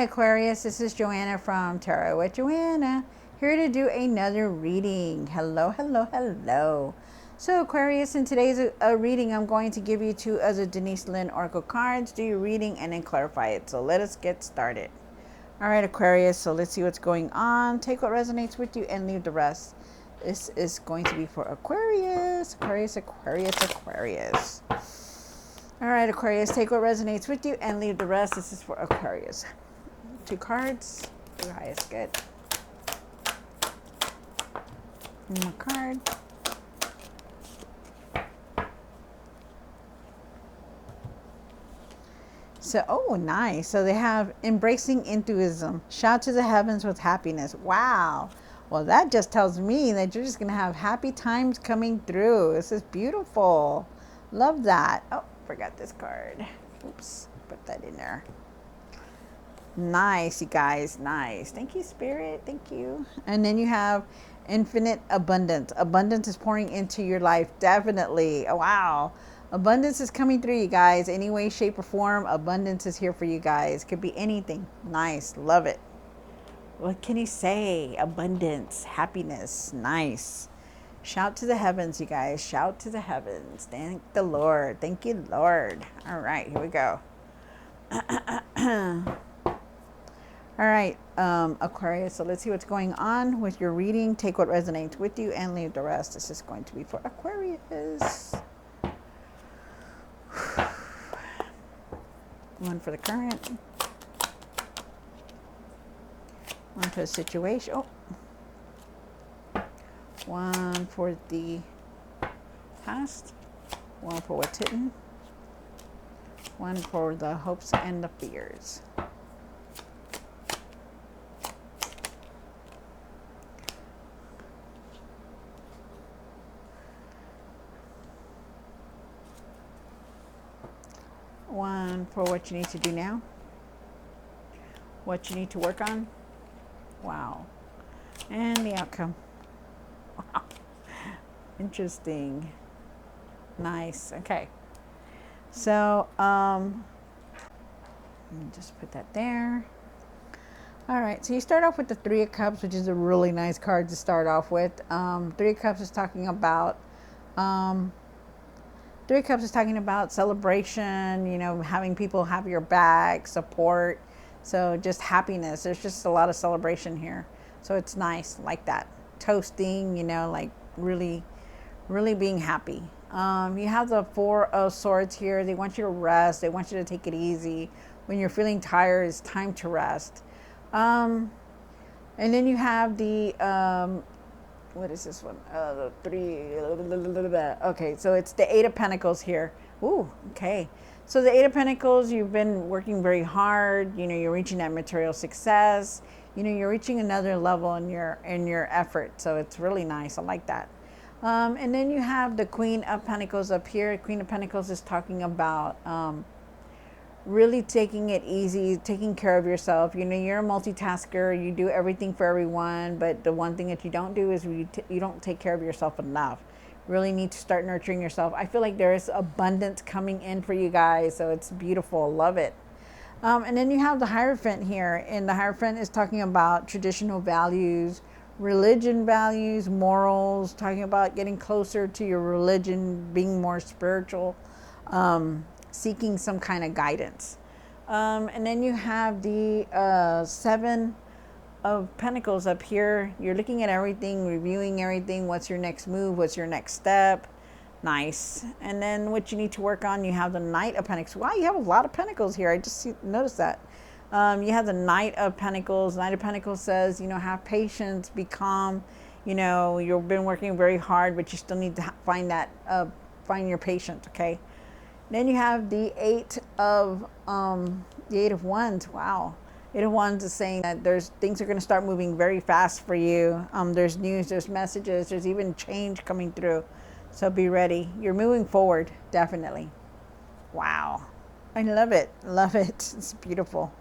Aquarius, this is Joanna from Tarot with Joanna, here to do another reading. Hello, hello, hello. So Aquarius, in today's reading, I'm going to give you two other Denise Lynn Oracle cards, do your reading, and then clarify it. So let us get started. All right, Aquarius, so let's see what's going on. Take what resonates with you and leave the rest. This is going to be for Aquarius, Aquarius, Aquarius, Aquarius. All right, Aquarius, take what resonates with you and leave the rest. This is for Aquarius. Two cards, your highest good. One more card. So, oh, nice. So they have embracing enthusiasm. Shout to the heavens with happiness. Wow. Well, that just tells me that you're just going to have happy times coming through. This is beautiful. Love that. Oh, forgot this card. Oops, put that in there. Nice, you guys. Nice. Thank you, Spirit. Thank you. And then you have infinite abundance. Abundance is pouring into your life. Definitely. Oh, wow. Abundance is coming through, you guys. Any way, shape, or form, abundance is here for you guys. Could be anything. Nice. Love it. What can you say? Abundance, happiness. Nice. Shout to the heavens, you guys. Shout to the heavens. Thank the Lord. Thank you, Lord. All right, here we go. All right, Aquarius, so let's see what's going on with your reading. Take what resonates with you and leave the rest. This is going to be for Aquarius. One for the current. One for the situation. Oh. One for the past. One for what's hidden. One for the hopes and the fears. One for what you need to do now. What you need to work on. Wow. And the outcome. Wow. Interesting. Nice. Okay. So, let me just put that there. All right. So you start off with the Three of Cups, which is a really nice card to start off with. Three of Cups is talking about, Three of Cups is talking about celebration, you know, having people have your back, support. So just happiness. There's just a lot of celebration here. So it's nice like that. Toasting, you know, like really, really being happy. You have the Four of Swords here. They want you to rest. They want you to take it easy. When you're feeling tired, it's time to rest. And then you have the, what is this one? The three. Okay, so it's the Eight of Pentacles here. Ooh, okay. So the Eight of Pentacles, you've been working very hard. You know, you're reaching that material success. You know, you're reaching another level in your effort. So it's really nice. I like that. And then you have the Queen of Pentacles up here. Queen of Pentacles is talking about really taking it easy, taking care of yourself. You know, you're a multitasker. You do everything for everyone, but the one thing that you don't do is you don't take care of yourself enough. Really need to start nurturing yourself. I feel like there is abundance coming in for you guys, so it's beautiful. Love it. And then you have the Hierophant here, and the Hierophant is talking about traditional values, religion values, morals, talking about getting closer to your religion, being more spiritual, seeking some kind of guidance. And then you have the Seven of Pentacles up here. You're looking at everything, reviewing everything. What's your next move? What's your next step? Nice. And then what you need to work on, you have the Knight of Pentacles. Wow, you have a lot of Pentacles here. I just noticed that. You have the Knight of Pentacles. Knight of Pentacles says, you know, have patience, be calm. You know, you've been working very hard, but you still need to find that, find your patience, okay? Then you have the Eight of Wands. Wow. Eight of Wands is saying that things are going to start moving very fast for you. There's news, there's messages, there's even change coming through. So be ready. You're moving forward, definitely. Wow. I love it. Love it. It's beautiful.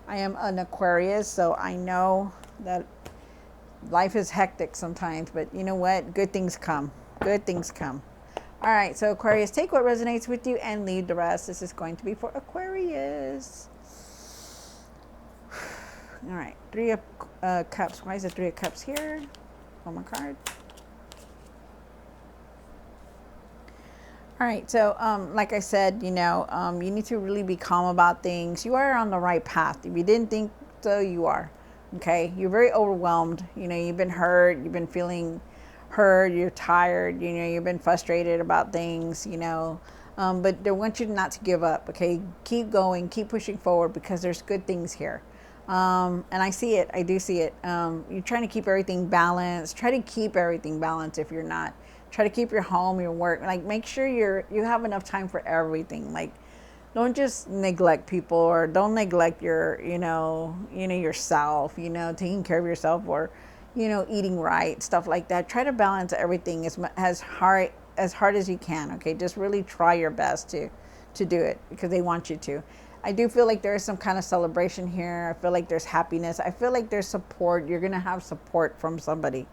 I am an Aquarius, so I know that life is hectic sometimes, but you know what? Good things come. Good things come. All right, so Aquarius, take what resonates with you and leave the rest. This is going to be for Aquarius. All right, Three of Cups. Why is the Three of Cups here? One more card. All right, so like I said, you need to really be calm about things. You are on the right path. If you didn't think so, you are. Okay, you're very overwhelmed. You've been hurt. You've been feeling hurt. You're tired. You've been frustrated about things. But they want you not to give up. Okay, keep going, keep pushing forward because there's good things here. And I see it. I do see it. You're trying to keep everything balanced. Try to keep everything balanced if you're not. Try to keep your home, your work. Like, make sure you have enough time for everything. Like, don't just neglect people, or don't neglect your, yourself, taking care of yourself, or, eating right, stuff like that. Try to balance everything as hard as you can. Okay. Just really try your best to do it because they want you to. I do feel like there is some kind of celebration here. I feel like there's happiness. I feel like there's support. You're going to have support from somebody.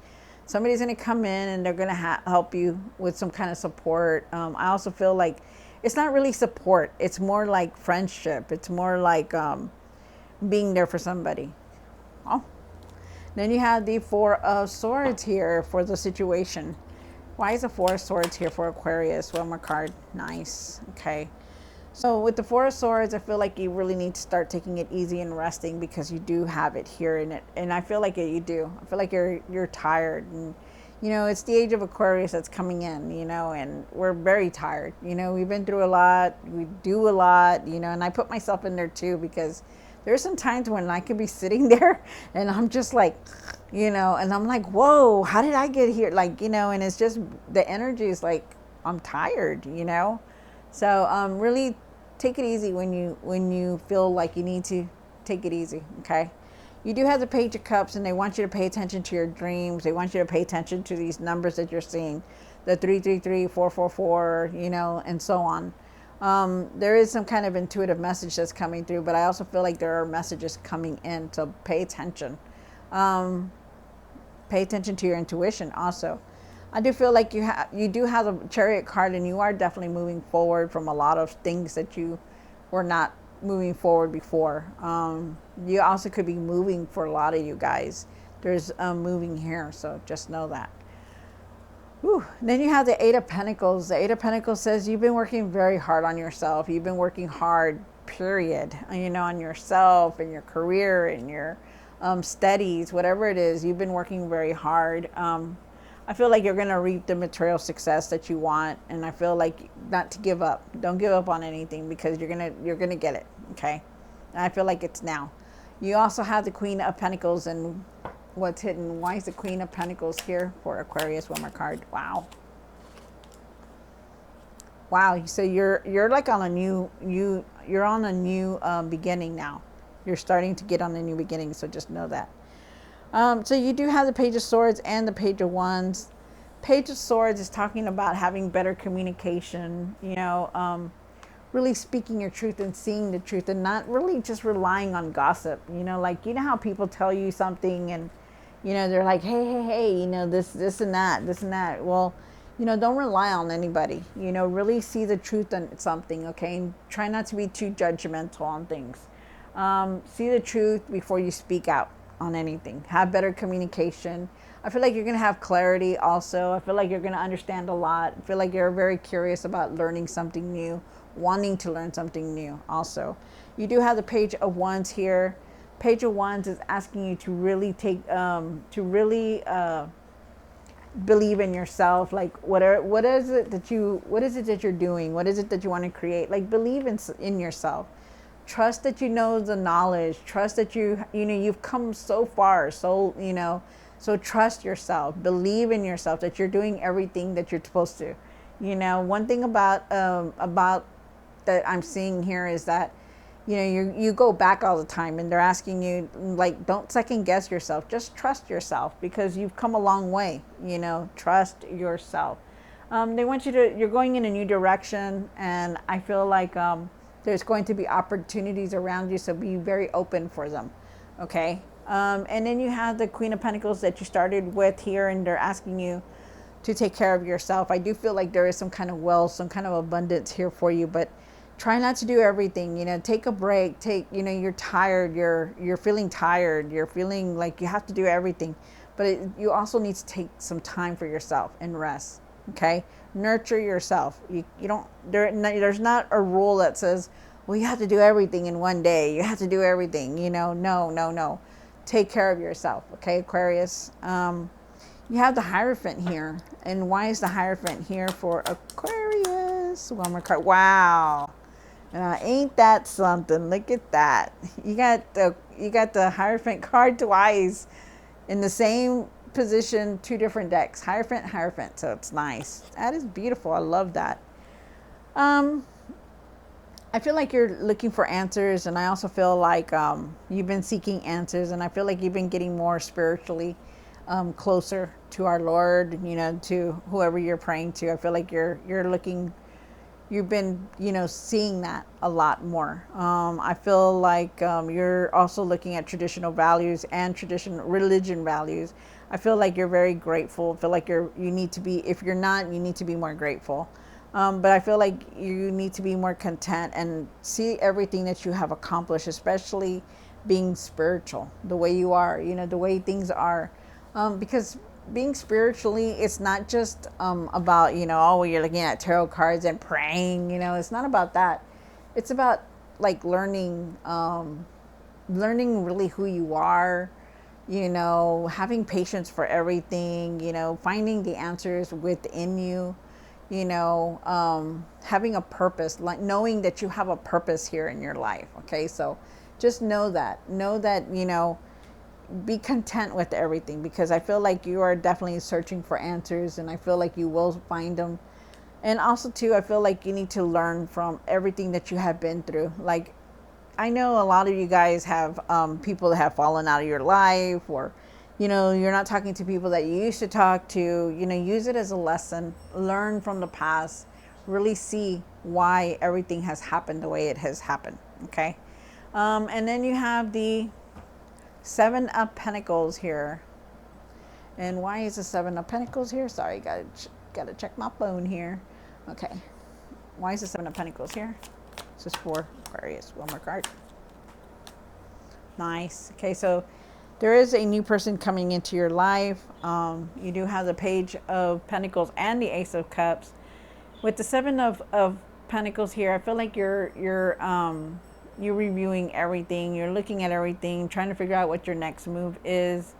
Somebody's going to come in and they're going to help you with some kind of support. I also feel like it's not really support. It's more like friendship. It's more like being there for somebody. Oh. Then you have the Four of Swords here for the situation. Why is the Four of Swords here for Aquarius? One more card. Nice. Okay. So with the Four of Swords, I feel like you really need to start taking it easy and resting because you do have it here in it. And I feel like you do. I feel like you're tired. And, it's the age of Aquarius that's coming in, and we're very tired. We've been through a lot. We do a lot, and I put myself in there too because there's some times when I could be sitting there and I'm just like, and I'm like, whoa, how did I get here? Like, and it's just the energy is like, I'm tired, So really take it easy when you feel like you need to take it easy, okay? You do have the Page of Cups, and they want you to pay attention to your dreams. They want you to pay attention to these numbers that you're seeing, the 333, 444, and so on. There is some kind of intuitive message that's coming through, but I also feel like there are messages coming in, so pay attention. Pay attention to your intuition also. I do feel like you do have a Chariot card, and you are definitely moving forward from a lot of things that you were not moving forward before. You also could be moving for a lot of you guys. There's moving here, so just know that. Whew. Then you have the Eight of Pentacles. The Eight of Pentacles says you've been working very hard on yourself. You've been working hard, period, on yourself and your career and your studies, whatever it is. You've been working very hard. I feel like you're going to reap the material success that you want, and I feel like not to give up. Don't give up on anything because you're going to get it, okay? And I feel like it's now. You also have the Queen of Pentacles, and what's hidden? Why is the Queen of Pentacles here for Aquarius? One more card. Wow. Wow, so you're like on a new you're on a new beginning now. You're starting to get on a new beginning, so just know that. So you do have the Page of Swords and the Page of Wands. Page of Swords is talking about having better communication, really speaking your truth and seeing the truth and not really just relying on gossip. Like, how people tell you something and, they're like, hey, this and that. Well, don't rely on anybody, really see the truth in something, okay? And try not to be too judgmental on things. See the truth before you speak out on anything. Have better communication. I feel like you're going to have clarity also. I feel like you're going to understand a lot. I feel like you're very curious about learning something new, wanting to learn something new also. You do have the Page of Wands here. Page of Wands is asking you to really believe in yourself. Like, what is it that you're doing? What is it that you want to create? Like, believe in yourself. Trust that you know the knowledge. Trust that you've come so far. So, so trust yourself. Believe in yourself that you're doing everything that you're supposed to. One thing about that I'm seeing here is that, you go back all the time and they're asking you, like, don't second guess yourself. Just trust yourself because you've come a long way. Trust yourself. They want you're going in a new direction, and I feel like, there's going to be opportunities around you, so be very open for them, okay? And then you have the Queen of Pentacles that you started with here, and they're asking you to take care of yourself. I do feel like there is some kind of wealth, some kind of abundance here for you, but try not to do everything, take a break, you're tired, you're feeling tired, you're feeling like you have to do everything, but you also need to take some time for yourself and rest. Okay, nurture yourself. You don't there's not a rule that says, well, you have to do everything in one day, you have to do everything, no, no, no. Take care of yourself. Okay, Aquarius. You have the Hierophant here, and why is the Hierophant here for Aquarius? One more card. Wow. Ain't that something? Look at that. You got the Hierophant card twice in the same position, two different decks. Hierophant, Hierophant. So it's nice. That is beautiful. I love that. I feel like you're looking for answers, and I also feel like you've been seeking answers, and I feel like you've been getting more spiritually closer to our Lord, to whoever you're praying to. I feel like you're looking. You've been, seeing that a lot more. I feel like you're also looking at traditional values and traditional religion values. I feel like you're very grateful. I feel like you need to be, if you're not, you need to be more grateful. But I feel like you need to be more content and see everything that you have accomplished, especially being spiritual, the way you are, the way things are. Because being spiritually, it's not just about, oh, you're looking at tarot cards and praying, it's not about that. It's about like learning really who you are, having patience for everything, finding the answers within you, having a purpose, like knowing that you have a purpose here in your life. Okay, so just know that, be content with everything, because I feel like you are definitely searching for answers, and I feel like you will find them. And also too, I feel like you need to learn from everything that you have been through. Like, I know a lot of you guys have people that have fallen out of your life, or you're not talking to people that you used to talk to. Use it as a lesson, learn from the past, really see why everything has happened the way it has happened. Okay, and then you have the Seven of Pentacles here. And why is the Seven of Pentacles here? Sorry, gotta check my phone here. Okay, why is the Seven of Pentacles here? This is for Aquarius. One more card. Nice. Okay, so there is a new person coming into your life. You do have the Page of Pentacles and the Ace of Cups. With the Seven of Pentacles here, I feel like you're reviewing everything. You're looking at everything, trying to figure out what your next move is.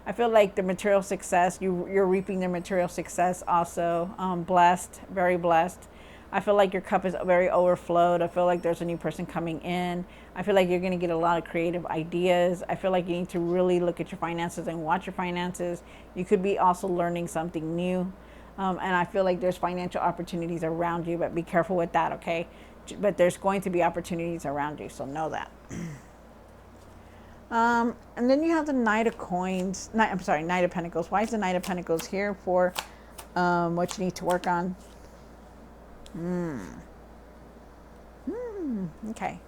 I feel like the material success, you're reaping the material success also. Blessed, very blessed. I feel like your cup is very overflowed. I feel like there's a new person coming in. I feel like you're going to get a lot of creative ideas. I feel like you need to really look at your finances and watch your finances. You could be also learning something new. And I feel like there's financial opportunities around you, but be careful with that, okay? But there's going to be opportunities around you, so know that. And then you have the Knight of Coins. Knight of Pentacles. Why is the Knight of Pentacles here for what you need to work on? Okay.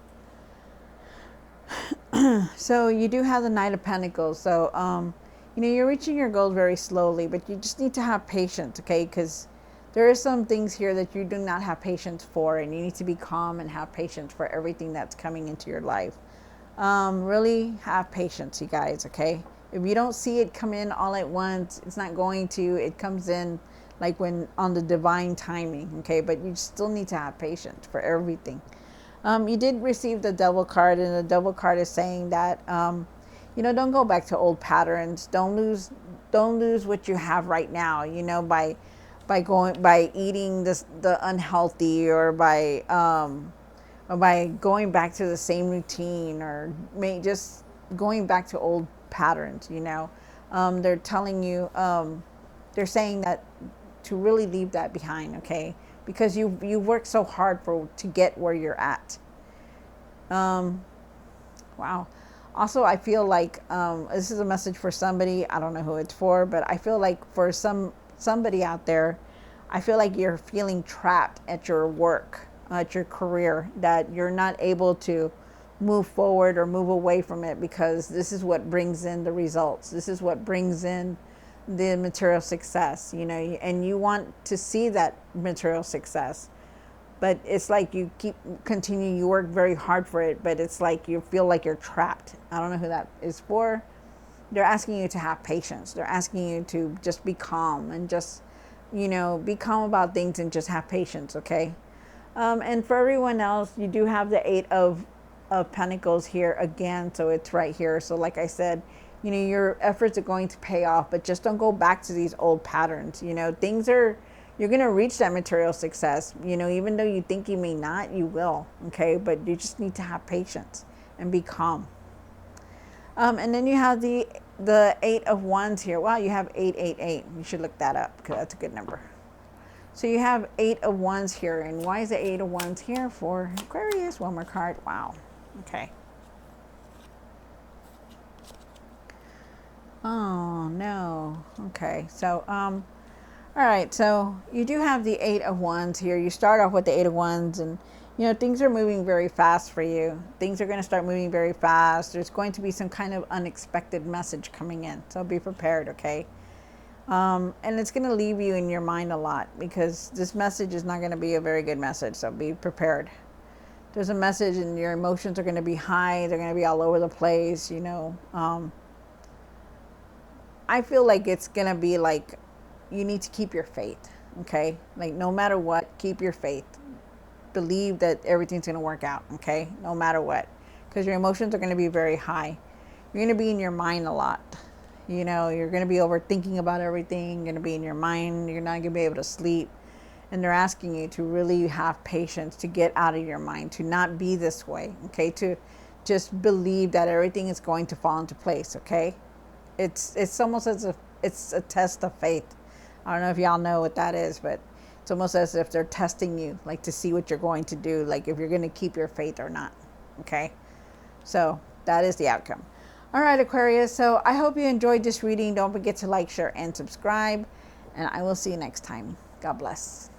So you do have the Knight of Pentacles. So, you're reaching your goals very slowly, but you just need to have patience, okay? Because there are some things here that you do not have patience for, and you need to be calm and have patience for everything that's coming into your life. Really have patience, you guys, okay? If you don't see it come in all at once, it's not going to. It comes in like when on the divine timing, okay? But you still need to have patience for everything. You did receive the Devil card, and the Devil card is saying that, don't go back to old patterns. Don't lose what you have right now, by eating the unhealthy, or by going back to the same routine, or just going back to old patterns. They're telling you, they're saying that to really leave that behind, okay? Because you worked so hard to get where you're at. Wow. Also, I feel like this is a message for somebody. I don't know who it's for, but I feel like for somebody out there, I feel like you're feeling trapped at your work, at your career, that you're not able to move forward or move away from it, because this is what brings in the results. This is what brings in the material success, and you want to see that material success. but it's like you you work very hard for it, but it's like you feel like you're trapped. I don't know who that is for. They're asking you to have patience. They're asking you to just be calm and just, be calm about things and just have patience, okay? And for everyone else, you do have the Eight of Pentacles here again, so it's right here. So like I said, your efforts are going to pay off, but just don't go back to these old patterns. You're going to reach that material success. Even though you think you may not, you will, okay? But you just need to have patience and be calm. And then you have the Eight of Wands here. Wow, you have 888. You should look that up because that's a good number. So you have Eight of Wands here. And why is the Eight of Wands here for Aquarius? One more card. Wow. Okay. Oh, no. Okay. So, all right. So you do have the Eight of Wands here. You start off with the Eight of Wands, and things are moving very fast for you. Things are going to start moving very fast. There's going to be some kind of unexpected message coming in. So be prepared, okay? And it's going to leave you in your mind a lot because this message is not going to be a very good message. So be prepared. There's a message and your emotions are going to be high. They're going to be all over the place, I feel like it's going to be like you need to keep your faith, okay? Like no matter what, keep your faith. Believe that everything's going to work out, okay? No matter what, because your emotions are going to be very high. You're going to be in your mind a lot. You're going to be overthinking about everything. You're going to be in your mind. You're not going to be able to sleep. And they're asking you to really have patience to get out of your mind, to not be this way, okay? To just believe that everything is going to fall into place, okay? It's almost as if it's a test of faith. I don't know if y'all know what that is, but it's almost as if they're testing you, like to see what you're going to do, like if you're going to keep your faith or not. Okay? So that is the outcome. All right, Aquarius. So I hope you enjoyed this reading. Don't forget to like, share, and subscribe. And I will see you next time. God bless.